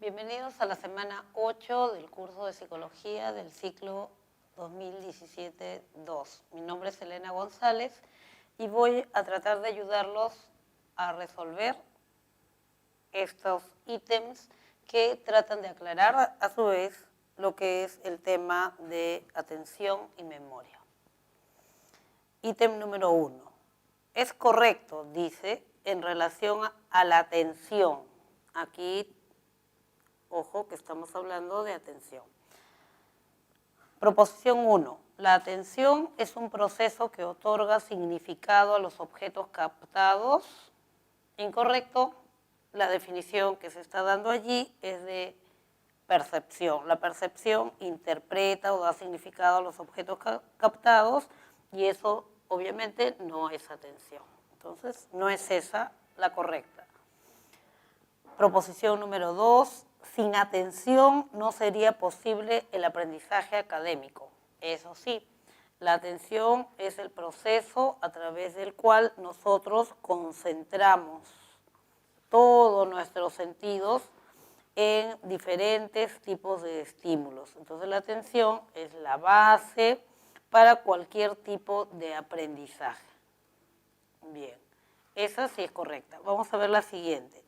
Bienvenidos a la semana 8 del curso de Psicología del ciclo 2017-2. Mi nombre es Elena González y voy a tratar de ayudarlos a resolver estos ítems que tratan de aclarar a su vez lo que es el tema de atención y memoria. Ítem número 1. Es correcto, dice, en relación a la atención. Aquí, ojo, que estamos hablando de atención. Proposición 1. La atención es un proceso que otorga significado a los objetos captados. Incorrecto. La definición que se está dando allí es de percepción. La percepción interpreta o da significado a los objetos captados y eso obviamente no es atención. Entonces, no es esa la correcta. Proposición número 2. Sin atención no sería posible el aprendizaje académico. Eso sí, la atención es el proceso a través del cual nosotros concentramos todos nuestros sentidos en diferentes tipos de estímulos. Entonces la atención es la base para cualquier tipo de aprendizaje. Bien, esa sí es correcta. Vamos a ver la siguiente.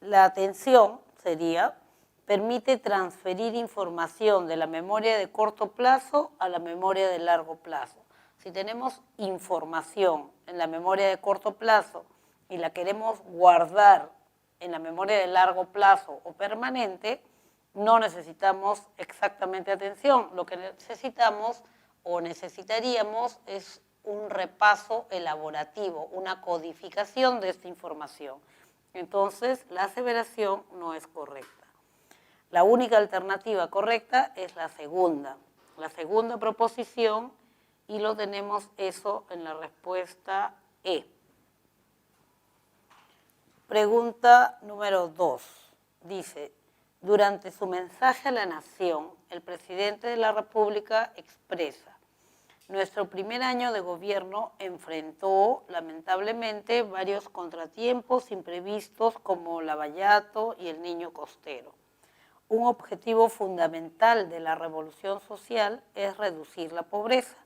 La atención sería, permite transferir información de la memoria de corto plazo a la memoria de largo plazo. Si tenemos información en la memoria de corto plazo y la queremos guardar en la memoria de largo plazo o permanente, no necesitamos exactamente atención. Lo que necesitamos o necesitaríamos es un repaso elaborativo, una codificación de esta información. Entonces, la aseveración no es correcta. La única alternativa correcta es la segunda proposición, y lo tenemos eso en la respuesta E. Pregunta número 2. Dice, durante su mensaje a la nación, el presidente de la República expresa: nuestro primer año de gobierno enfrentó, lamentablemente, varios contratiempos imprevistos como Lavallato y el Niño Costero. Un objetivo fundamental de la revolución social es reducir la pobreza.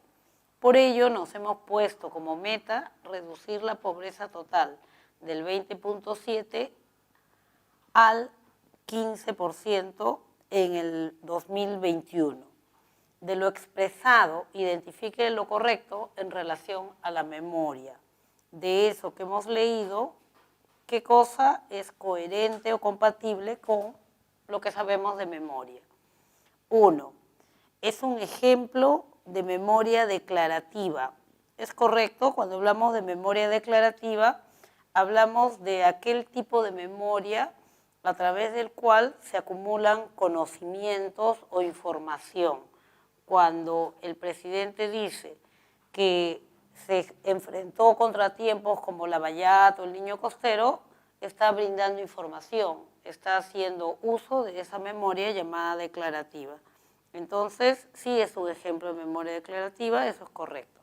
Por ello, nos hemos puesto como meta reducir la pobreza total del 20.7 al 15% en el 2021. De lo expresado, identifique lo correcto en relación a la memoria. De eso que hemos leído, ¿qué cosa es coherente o compatible con lo que sabemos de memoria? 1. Es un ejemplo de memoria declarativa. Es correcto, cuando hablamos de memoria declarativa, hablamos de aquel tipo de memoria a través del cual se acumulan conocimientos o información. Cuando el presidente dice que se enfrentó contratiempos como Lavallato, el Niño Costero, está brindando información, está haciendo uso de esa memoria llamada declarativa. Entonces, sí es un ejemplo de memoria declarativa, eso es correcto.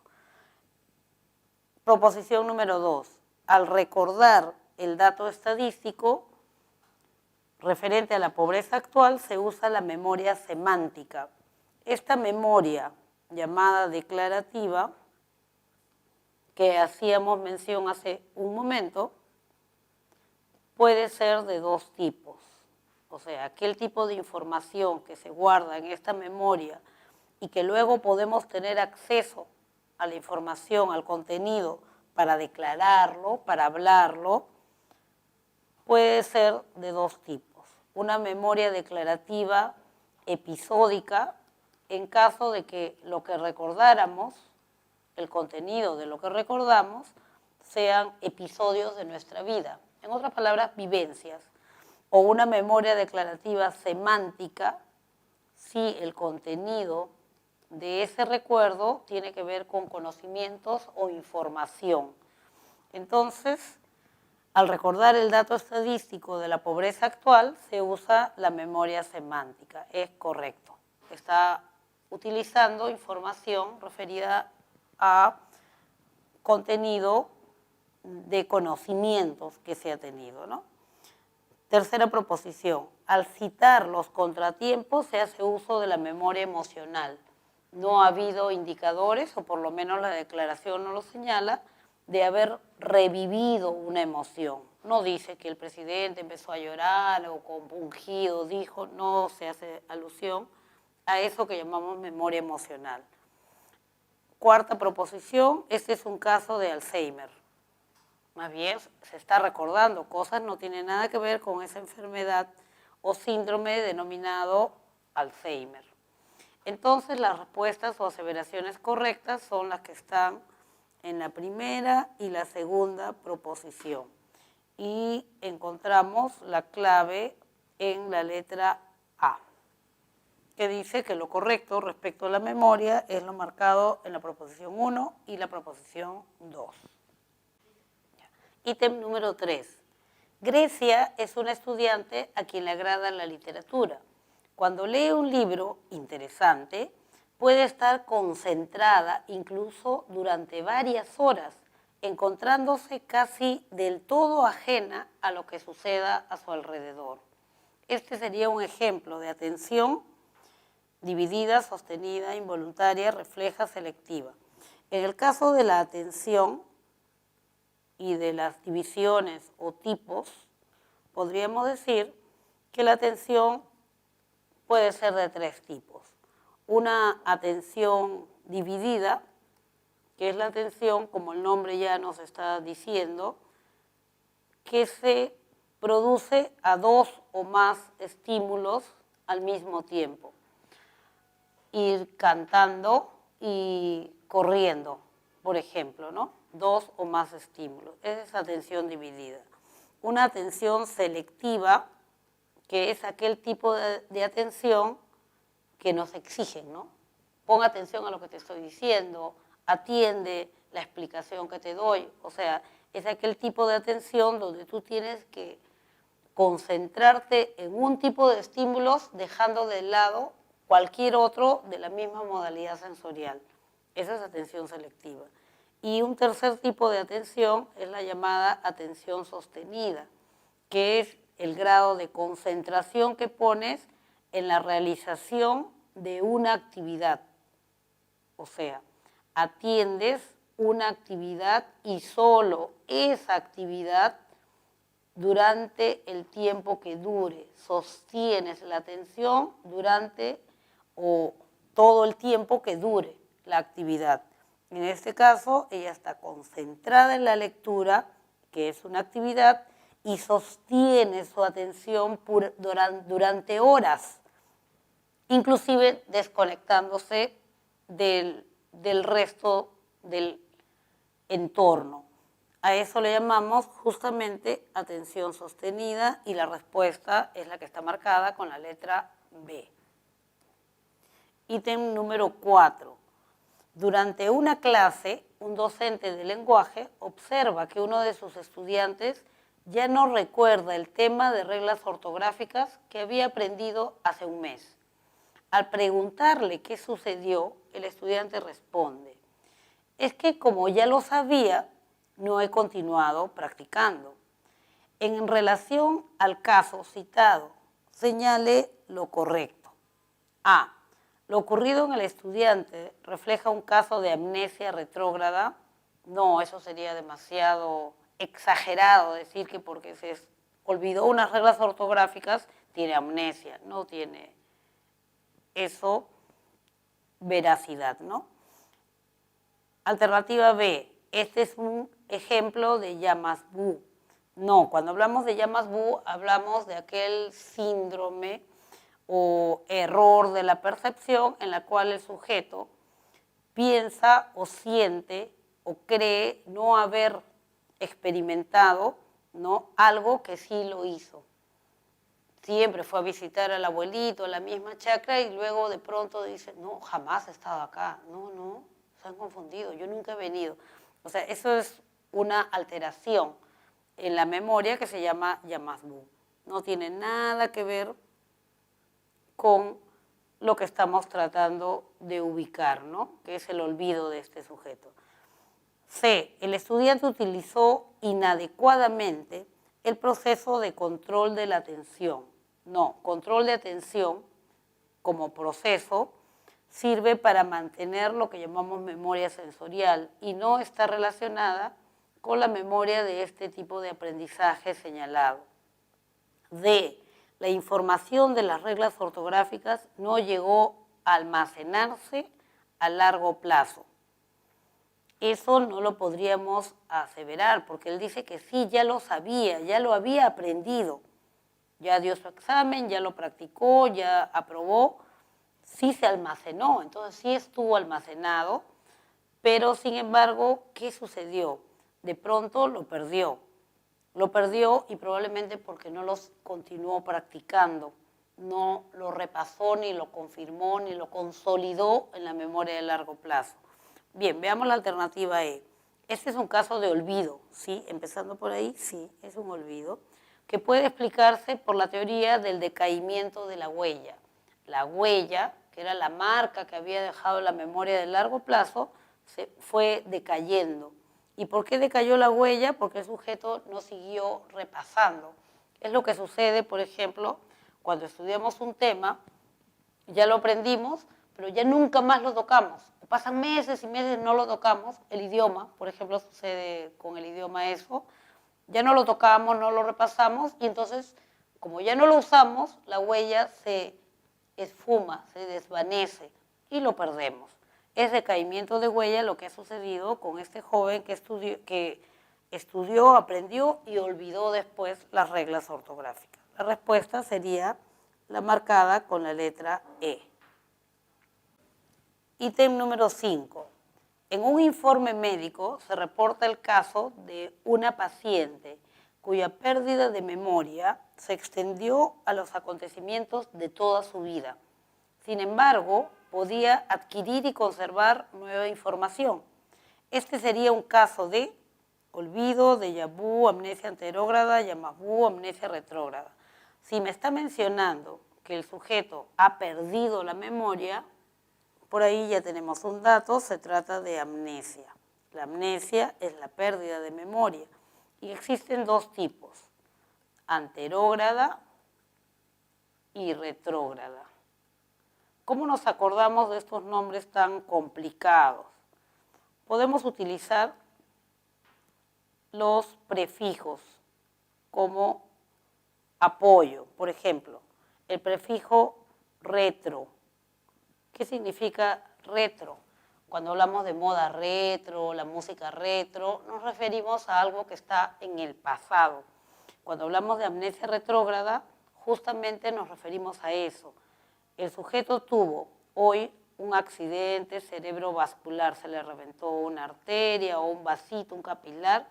Proposición número 2. Al recordar el dato estadístico referente a la pobreza actual, se usa la memoria semántica. Esta memoria llamada declarativa, que hacíamos mención hace un momento, puede ser de dos tipos. O sea, aquel tipo de información que se guarda en esta memoria y que luego podemos tener acceso a la información, al contenido, para declararlo, para hablarlo, puede ser de dos tipos. Una memoria declarativa episódica, en caso de que lo que recordáramos, el contenido de lo que recordamos, sean episodios de nuestra vida. En otras palabras, vivencias. O una memoria declarativa semántica, si el contenido de ese recuerdo tiene que ver con conocimientos o información. Entonces, al recordar el dato estadístico de la pobreza actual, se usa la memoria semántica. Es correcto. Está utilizando información referida a contenido de conocimientos que se ha tenido, ¿no? Tercera proposición, al citar los contratiempos se hace uso de la memoria emocional. No ha habido indicadores, o por lo menos la declaración no lo señala, de haber revivido una emoción. No dice que el presidente empezó a llorar o compungido dijo, no se hace alusión a eso que llamamos memoria emocional. Cuarta proposición, este es un caso de Alzheimer. Más bien se está recordando cosas, no tiene nada que ver con esa enfermedad o síndrome denominado Alzheimer. Entonces las respuestas o aseveraciones correctas son las que están en la primera y la segunda proposición. Y encontramos la clave en la letra A, que dice que lo correcto respecto a la memoria es lo marcado en la proposición 1 y la proposición 2. Ítem número 3. Grecia es una estudiante a quien le agrada la literatura. Cuando lee un libro interesante, puede estar concentrada incluso durante varias horas, encontrándose casi del todo ajena a lo que suceda a su alrededor. Este sería un ejemplo de atención dividida, sostenida, involuntaria, refleja, selectiva. En el caso de la atención y de las divisiones o tipos, podríamos decir que la atención puede ser de tres tipos. Una atención dividida, que es la atención, como el nombre ya nos está diciendo, que se produce a dos o más estímulos al mismo tiempo. Ir cantando y corriendo, por ejemplo, ¿no? Dos o más estímulos. Esa es atención dividida. Una atención selectiva, que es aquel tipo de atención que nos exigen, ¿no? Pon atención a lo que te estoy diciendo, atiende la explicación que te doy. O sea, es aquel tipo de atención donde tú tienes que concentrarte en un tipo de estímulos dejando de lado cualquier otro de la misma modalidad sensorial. Esa es atención selectiva. Y un tercer tipo de atención es la llamada atención sostenida, que es el grado de concentración que pones en la realización de una actividad. O sea, atiendes una actividad y solo esa actividad durante el tiempo que dure. Sostienes la atención durante o todo el tiempo que dure la actividad. En este caso, ella está concentrada en la lectura, que es una actividad, y sostiene su atención durante horas, inclusive desconectándose del resto del entorno. A eso le llamamos justamente atención sostenida y la respuesta es la que está marcada con la letra B. Ítem número 4. Durante una clase, un docente de lenguaje observa que uno de sus estudiantes ya no recuerda el tema de reglas ortográficas que había aprendido hace un mes. Al preguntarle qué sucedió, el estudiante responde: es que como ya lo sabía, no he continuado practicando. En relación al caso citado, señale lo correcto. A. Lo ocurrido en el estudiante refleja un caso de amnesia retrógrada. No, eso sería demasiado exagerado decir que porque se olvidó unas reglas ortográficas tiene amnesia. No tiene eso veracidad, ¿no? Alternativa B. Este es un ejemplo de Llamas-Bú. No, cuando hablamos de Llamas-Bú hablamos de aquel síndrome o error de la percepción en la cual el sujeto piensa o siente o cree no haber experimentado, ¿no?, algo que sí lo hizo. Siempre fue a visitar al abuelito, a la misma chacra, y luego de pronto dice, no, jamás he estado acá. No, se han confundido, yo nunca he venido. O sea, eso es una alteración en la memoria que se llama Llamas-Bú. No tiene nada que ver con lo que estamos tratando de ubicar, ¿no?, que es el olvido de este sujeto. C. El estudiante utilizó inadecuadamente el proceso de control de la atención. No, control de atención como proceso sirve para mantener lo que llamamos memoria sensorial y no está relacionada con la memoria de este tipo de aprendizaje señalado. D. La información de las reglas ortográficas no llegó a almacenarse a largo plazo. Eso no lo podríamos aseverar, porque él dice que sí, ya lo sabía, ya lo había aprendido, ya dio su examen, ya lo practicó, ya aprobó, sí se almacenó, entonces sí estuvo almacenado, pero sin embargo, ¿qué sucedió? De pronto lo perdió y probablemente porque no los continuó practicando, no lo repasó, ni lo confirmó, ni lo consolidó en la memoria de largo plazo. Bien, veamos la alternativa E. Este es un caso de olvido, ¿sí? Empezando por ahí, sí, es un olvido, que puede explicarse por la teoría del decaimiento de la huella. La huella, que era la marca que había dejado la memoria de largo plazo, se fue decayendo. ¿Y por qué decayó la huella? Porque el sujeto no siguió repasando. Es lo que sucede, por ejemplo, cuando estudiamos un tema, ya lo aprendimos, pero ya nunca más lo tocamos. Pasan meses y meses, no lo tocamos. El idioma, por ejemplo, sucede con el idioma eso. Ya no lo tocamos, no lo repasamos, y entonces, como ya no lo usamos, la huella se esfuma, se desvanece y lo perdemos. Es decaimiento de huella lo que ha sucedido con este joven que estudió, aprendió y olvidó después las reglas ortográficas. La respuesta sería la marcada con la letra E. Ítem número 5. En un informe médico se reporta el caso de una paciente cuya pérdida de memoria se extendió a los acontecimientos de toda su vida. Sin embargo, podía adquirir y conservar nueva información. Este sería un caso de olvido, déjà vu, amnesia anterógrada, déjà vu, amnesia retrógrada. Si me está mencionando que el sujeto ha perdido la memoria, por ahí ya tenemos un dato, se trata de amnesia. La amnesia es la pérdida de memoria y existen dos tipos, anterógrada y retrógrada. ¿Cómo nos acordamos de estos nombres tan complicados? Podemos utilizar los prefijos como apoyo. Por ejemplo, el prefijo retro. ¿Qué significa retro? Cuando hablamos de moda retro, la música retro, nos referimos a algo que está en el pasado. Cuando hablamos de amnesia retrógrada, justamente nos referimos a eso. El sujeto tuvo hoy un accidente cerebrovascular, se le reventó una arteria o un vasito, un capilar,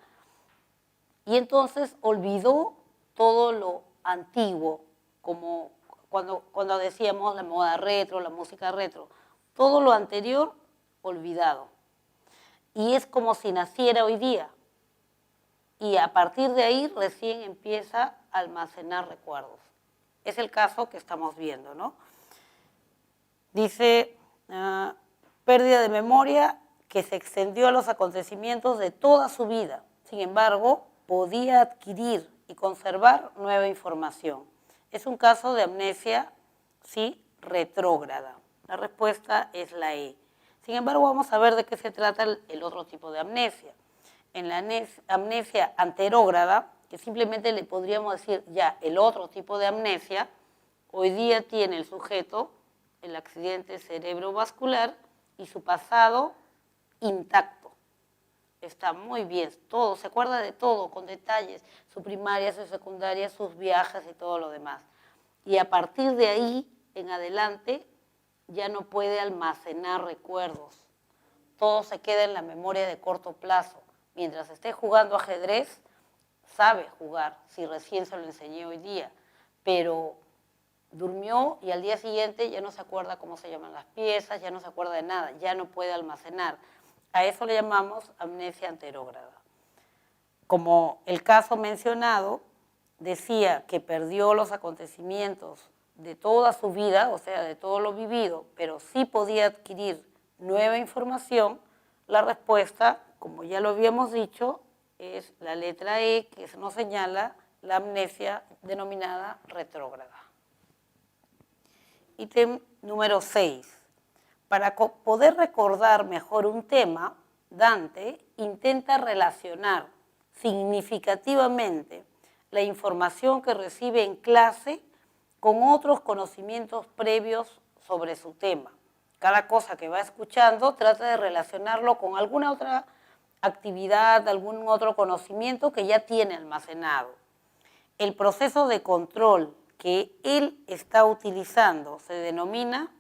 y entonces olvidó todo lo antiguo, como cuando decíamos la moda retro, la música retro, todo lo anterior olvidado. Y es como si naciera hoy día. Y a partir de ahí recién empieza a almacenar recuerdos. Es el caso que estamos viendo, ¿no? Dice, pérdida de memoria que se extendió a los acontecimientos de toda su vida. Sin embargo, podía adquirir y conservar nueva información. Es un caso de amnesia, sí, retrógrada. La respuesta es la E. Sin embargo, vamos a ver de qué se trata el otro tipo de amnesia. En la amnesia anterógrada, que simplemente le podríamos decir ya el otro tipo de amnesia, hoy día tiene el sujeto el accidente cerebrovascular y su pasado intacto. Está muy bien, todo, se acuerda de todo, con detalles, su primaria, su secundaria, sus viajes y todo lo demás. Y a partir de ahí en adelante ya no puede almacenar recuerdos. Todo se queda en la memoria de corto plazo. Mientras esté jugando ajedrez, sabe jugar, si recién se lo enseñé hoy día, pero durmió y al día siguiente ya no se acuerda cómo se llaman las piezas, ya no se acuerda de nada, ya no puede almacenar. A eso le llamamos amnesia anterógrada. Como el caso mencionado decía que perdió los acontecimientos de toda su vida, o sea, de todo lo vivido, pero sí podía adquirir nueva información, la respuesta, como ya lo habíamos dicho, es la letra E, que nos señala la amnesia denominada retrógrada. Ítem número 6. Para poder recordar mejor un tema, Dante intenta relacionar significativamente la información que recibe en clase con otros conocimientos previos sobre su tema. Cada cosa que va escuchando trata de relacionarlo con alguna otra actividad, algún otro conocimiento que ya tiene almacenado. El proceso de control que él está utilizando se denomina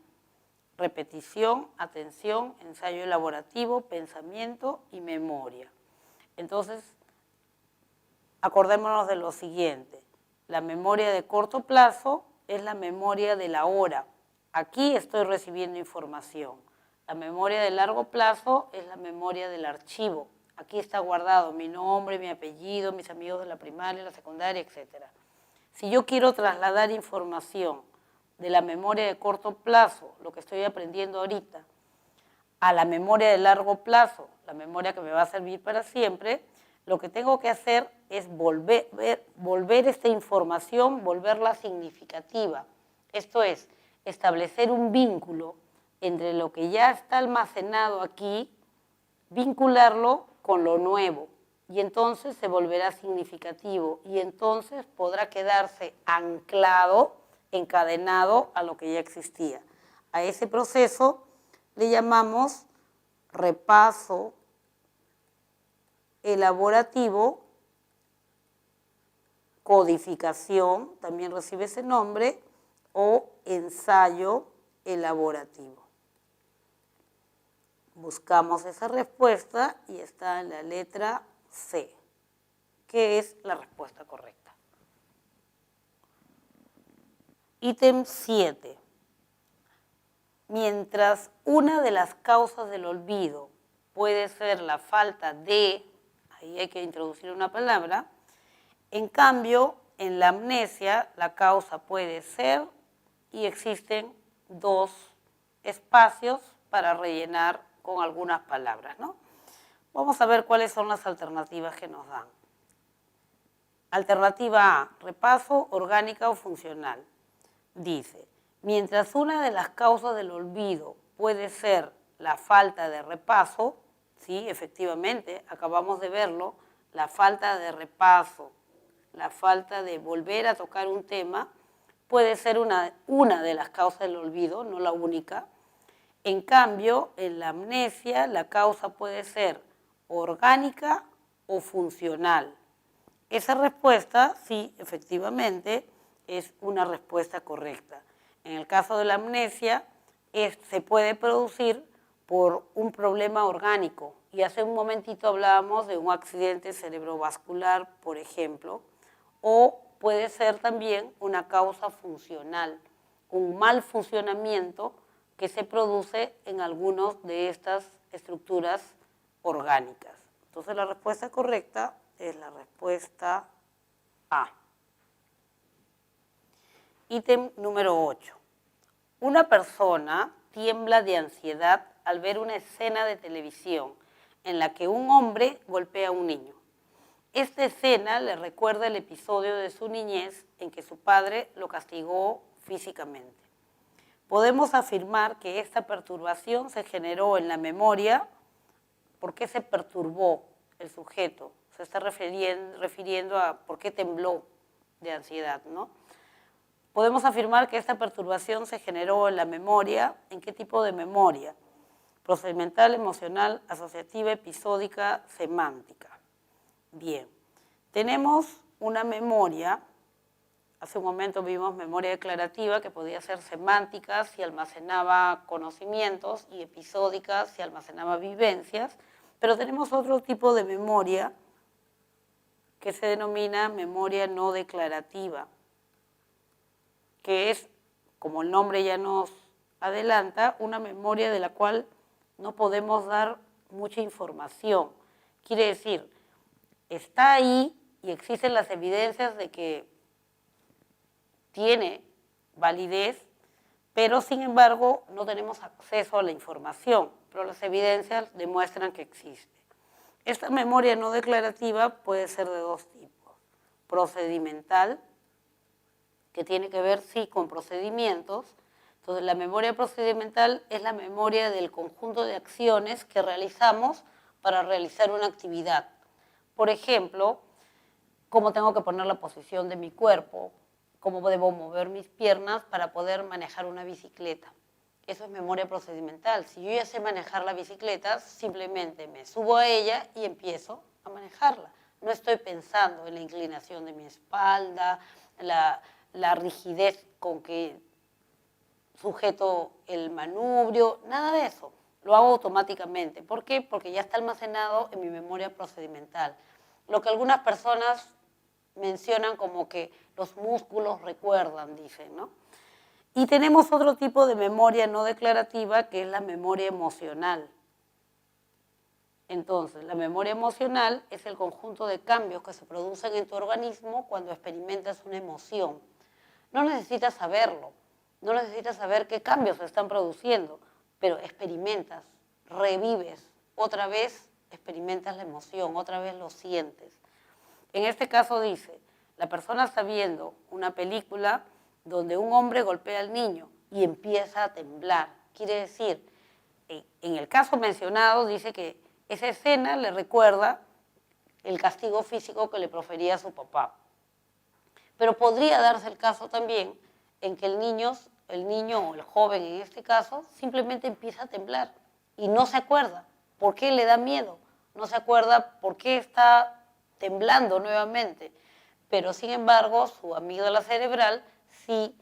repetición, atención, ensayo elaborativo, pensamiento y memoria. Entonces, acordémonos de lo siguiente. La memoria de corto plazo es la memoria de la hora. Aquí estoy recibiendo información. La memoria de largo plazo es la memoria del archivo. Aquí está guardado mi nombre, mi apellido, mis amigos de la primaria, la secundaria, etc. Si yo quiero trasladar información de la memoria de corto plazo, lo que estoy aprendiendo ahorita, a la memoria de largo plazo, la memoria que me va a servir para siempre, lo que tengo que hacer es volver esta información, volverla significativa. Esto es, establecer un vínculo entre lo que ya está almacenado aquí, vincularlo con lo nuevo, y entonces se volverá significativo, y entonces podrá quedarse anclado, encadenado a lo que ya existía. A ese proceso le llamamos repaso elaborativo, codificación, también recibe ese nombre, o ensayo elaborativo. Buscamos esa respuesta y está en la letra C, que es la respuesta correcta. Ítem 7. Mientras una de las causas del olvido puede ser la falta de, ahí hay que introducir una palabra, en cambio, en la amnesia la causa puede ser, y existen dos espacios para rellenar con algunas palabras, ¿no? Vamos a ver cuáles son las alternativas que nos dan. Alternativa A, repaso, orgánica o funcional. Dice, mientras una de las causas del olvido puede ser la falta de repaso, sí, efectivamente, acabamos de verlo, la falta de repaso, la falta de volver a tocar un tema, puede ser una de las causas del olvido, no la única. En cambio, en la amnesia, la causa puede ser orgánica o funcional. Esa respuesta, sí, efectivamente, es una respuesta correcta. En el caso de la amnesia, se puede producir por un problema orgánico. Y hace un momentito hablábamos de un accidente cerebrovascular, por ejemplo, o puede ser también una causa funcional, un mal funcionamiento que se produce en algunas de estas estructuras orgánicas. Entonces la respuesta correcta es la respuesta A. Ítem número 8. Una persona tiembla de ansiedad al ver una escena de televisión en la que un hombre golpea a un niño. Esta escena le recuerda el episodio de su niñez en que su padre lo castigó físicamente. Podemos afirmar que esta perturbación se generó en la memoria. ¿Por qué se perturbó el sujeto? Se está refiriendo a por qué tembló de ansiedad, ¿no? Podemos afirmar que esta perturbación se generó en la memoria. ¿En qué tipo de memoria? Procedimental, emocional, asociativa, episódica, semántica. Bien, tenemos una memoria, hace un momento vimos memoria declarativa que podía ser semántica si almacenaba conocimientos y episódica si almacenaba vivencias, pero tenemos otro tipo de memoria que se denomina memoria no declarativa, que es, como el nombre ya nos adelanta, una memoria de la cual no podemos dar mucha información. Quiere decir, está ahí y existen las evidencias de que tiene validez, pero sin embargo no tenemos acceso a la información, pero las evidencias demuestran que existe. Esta memoria no declarativa puede ser de dos tipos. procedimental, que tiene que ver, sí, con procedimientos. Entonces, la memoria procedimental es la memoria del conjunto de acciones que realizamos para realizar una actividad. Por ejemplo, cómo tengo que poner la posición de mi cuerpo, cómo debo mover mis piernas para poder manejar una bicicleta. Eso es memoria procedimental. Si yo ya sé manejar la bicicleta, simplemente me subo a ella y empiezo a manejarla. No estoy pensando en la inclinación de mi espalda, la rigidez con que sujeto el manubrio, nada de eso. Lo hago automáticamente. ¿Por qué? Porque ya está almacenado en mi memoria procedimental. Lo que algunas personas mencionan como que los músculos recuerdan, dicen, ¿no? Y tenemos otro tipo de memoria no declarativa, que es la memoria emocional. Entonces, la memoria emocional es el conjunto de cambios que se producen en tu organismo cuando experimentas una emoción. No necesitas saberlo, no necesitas saber qué cambios se están produciendo, pero experimentas, revives, otra vez experimentas la emoción, otra vez lo sientes. En este caso dice, la persona está viendo una película donde un hombre golpea al niño y empieza a temblar. Quiere decir, en el caso mencionado dice que esa escena le recuerda el castigo físico que le profería a su papá. Pero podría darse el caso también en que el niño o el joven en este caso simplemente empieza a temblar y no se acuerda por qué le da miedo, no se acuerda por qué está temblando nuevamente, pero sin embargo su amígdala cerebral sí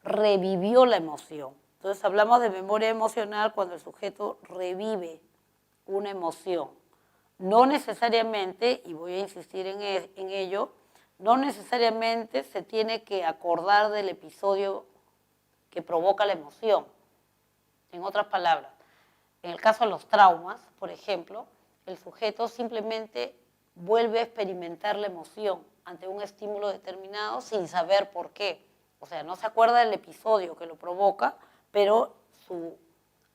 revivió la emoción. Entonces hablamos de memoria emocional cuando el sujeto revive una emoción. No necesariamente, y voy a insistir en ello, no necesariamente se tiene que acordar del episodio que provoca la emoción. En otras palabras, en el caso de los traumas, por ejemplo, el sujeto simplemente vuelve a experimentar la emoción ante un estímulo determinado sin saber por qué. O sea, no se acuerda del episodio que lo provoca, pero su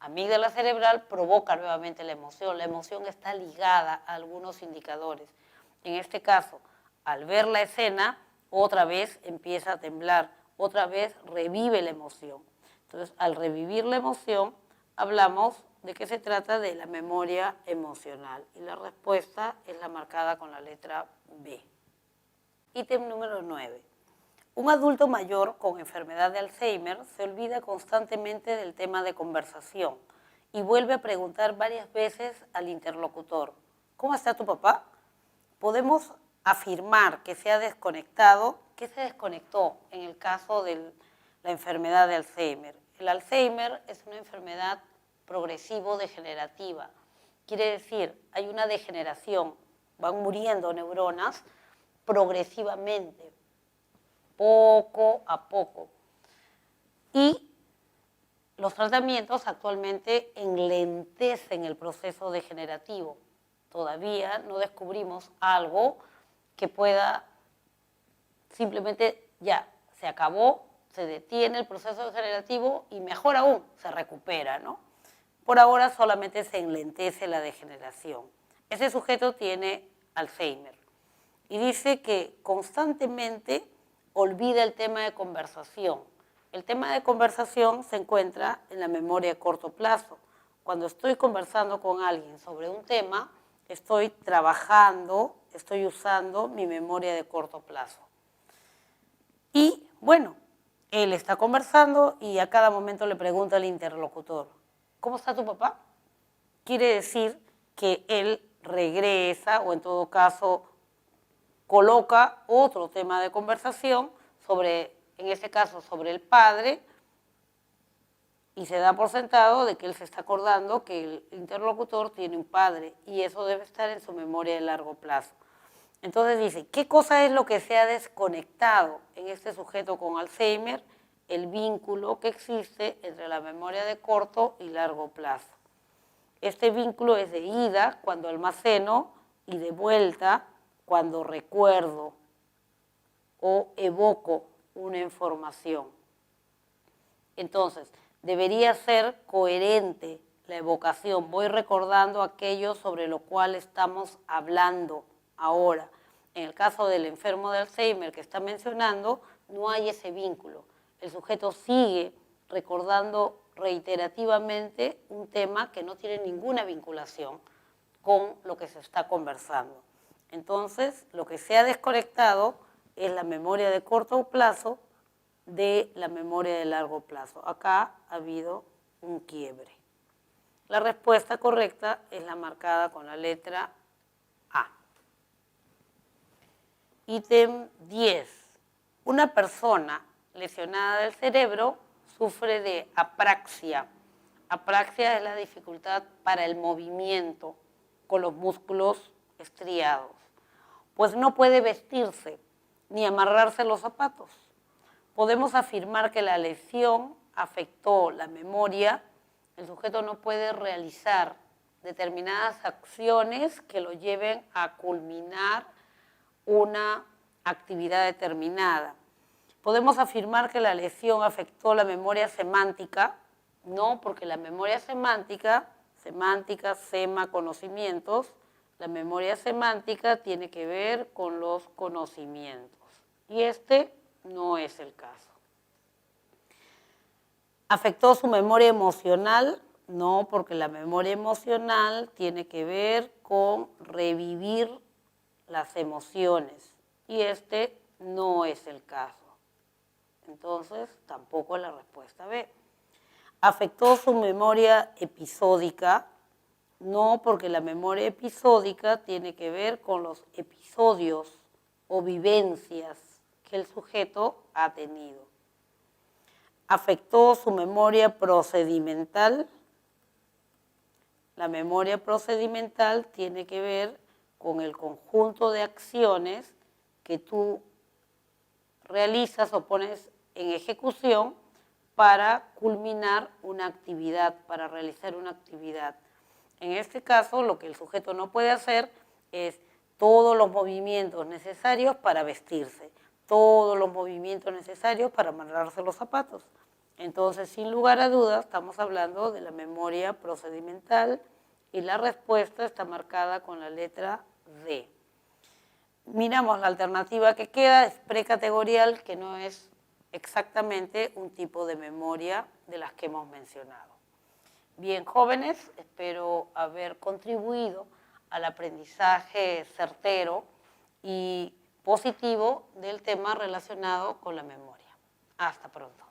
amígdala cerebral provoca nuevamente la emoción. La emoción está ligada a algunos indicadores. En este caso, al ver la escena, otra vez empieza a temblar, otra vez revive la emoción. Entonces, al revivir la emoción, hablamos de que se trata de la memoria emocional. Y la respuesta es la marcada con la letra B. Ítem número 9. Un adulto mayor con enfermedad de Alzheimer se olvida constantemente del tema de conversación y vuelve a preguntar varias veces al interlocutor, ¿cómo está tu papá? Podemos afirmar que se ha desconectado. ¿Qué se desconectó en el caso de la enfermedad de Alzheimer? El Alzheimer es una enfermedad progresivo-degenerativa. Quiere decir, hay una degeneración, van muriendo neuronas progresivamente, poco a poco. Y los tratamientos actualmente enlentecen el proceso degenerativo. Todavía no descubrimos algo que pueda simplemente ya, se acabó, se detiene el proceso degenerativo y mejor aún, se recupera, ¿no? Por ahora solamente se enlentece la degeneración. Ese sujeto tiene Alzheimer y dice que constantemente olvida el tema de conversación. El tema de conversación se encuentra en la memoria a corto plazo. Cuando estoy conversando con alguien sobre un tema, estoy trabajando, estoy usando mi memoria de corto plazo. Y bueno, él está conversando y a cada momento le pregunta al interlocutor, ¿cómo está tu papá? Quiere decir que él regresa o en todo caso coloca otro tema de conversación sobre, en este caso, sobre el padre, y se da por sentado de que él se está acordando que el interlocutor tiene un padre y eso debe estar en su memoria de largo plazo. Entonces dice, ¿qué cosa es lo que se ha desconectado en este sujeto con Alzheimer? El vínculo que existe entre la memoria de corto y largo plazo. Este vínculo es de ida cuando almaceno y de vuelta cuando recuerdo o evoco una información. Entonces, debería ser coherente la evocación. Voy recordando aquello sobre lo cual estamos hablando ahora. En el caso del enfermo de Alzheimer que está mencionando, no hay ese vínculo. El sujeto sigue recordando reiterativamente un tema que no tiene ninguna vinculación con lo que se está conversando. Entonces, lo que se ha desconectado es la memoria de corto plazo de la memoria de largo plazo. Acá ha habido un quiebre. La respuesta correcta es la marcada con la letra A. Ítem 10. Una persona lesionada del cerebro sufre de apraxia. Apraxia es la dificultad para el movimiento con los músculos estriados, pues no puede vestirse ni amarrarse los zapatos. Podemos afirmar que la lesión afectó la memoria. El sujeto no puede realizar determinadas acciones que lo lleven a culminar una actividad determinada. Podemos afirmar que la lesión afectó la memoria semántica. No, porque la memoria semántica, sema, conocimientos, la memoria semántica tiene que ver con los conocimientos. Y este no es el caso. ¿Afectó su memoria emocional? No, porque la memoria emocional tiene que ver con revivir las emociones. Y este no es el caso. Entonces, tampoco es la respuesta B. ¿Afectó su memoria episódica? No, porque la memoria episódica tiene que ver con los episodios o vivencias que el sujeto ha tenido. ¿Afectó su memoria procedimental? La memoria procedimental tiene que ver con el conjunto de acciones que tú realizas o pones en ejecución para culminar una actividad, para realizar una actividad. En este caso, lo que el sujeto no puede hacer es todos los movimientos necesarios para vestirse, todos los movimientos necesarios para amarrarse los zapatos. Entonces, sin lugar a dudas, estamos hablando de la memoria procedimental y la respuesta está marcada con la letra D. Miramos la alternativa que queda, es precategorial, que no es exactamente un tipo de memoria de las que hemos mencionado. Bien, jóvenes, espero haber contribuido al aprendizaje certero y positivo del tema relacionado con la memoria. Hasta pronto.